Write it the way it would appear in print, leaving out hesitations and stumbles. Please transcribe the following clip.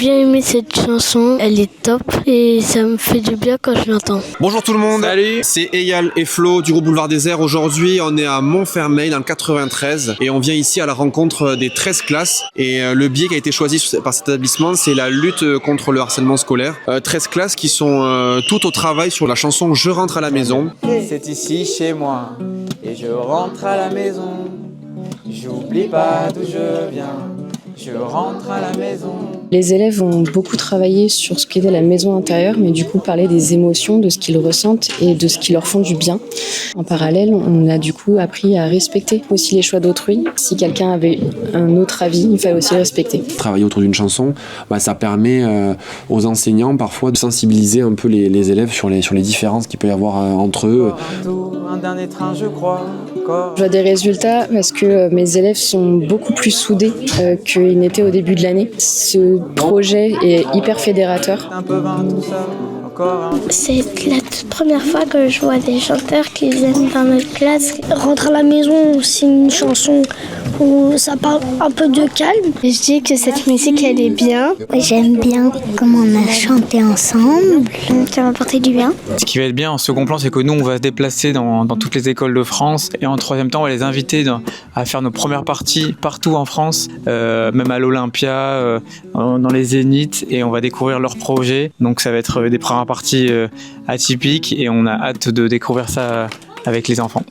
bien aimé cette chanson, elle est top et ça me fait du bien quand je l'entends. Bonjour tout le monde. Salut. C'est Eyal et Flo du groupe Boulevard Désert. Aujourd'hui, on est à Montfermeil dans le 93 et on vient ici à la rencontre des 13 classes. Et le biais qui a été choisi par cet établissement, c'est la lutte contre le harcèlement scolaire. 13 classes qui sont toutes au travail sur la chanson Je rentre à la maison. C'est ici chez moi et je rentre à la maison. J'oublie pas d'où je viens. Je rentre à la maison. Les élèves ont beaucoup travaillé sur ce qu'était la maison intérieure, mais du coup parler des émotions, de ce qu'ils ressentent et de ce qui leur font du bien. En parallèle, on a du coup appris à respecter aussi les choix d'autrui. Si quelqu'un avait un autre avis, il fallait aussi le respecter. Travailler autour d'une chanson, ça permet aux enseignants parfois de sensibiliser un peu les élèves sur les différences qu'il peut y avoir entre eux. Un dernier train, je crois. Encore. Je vois des résultats parce que mes élèves sont beaucoup plus soudés qu'ils n'étaient au début de l'année. Ce projet est hyper fédérateur. Un peu vain tout ça. Encore un. C'est la toute première fois que je vois des chanteurs qui viennent dans notre classe. Rentre à la maison, c'est une chanson où ça parle un peu de calme. Je dis que cette musique, elle est bien. J'aime bien comment on a chanté ensemble. Ça m'a apporté du bien. Ce qui va être bien en second plan, c'est que nous, on va se déplacer dans toutes les écoles de France. Et en troisième temps, on va les inviter à faire nos premières parties partout en France, même à l'Olympia, dans les Zéniths. Et on va découvrir leurs projets. Donc ça va être des premières parties atypiques. Et on a hâte de découvrir ça avec les enfants.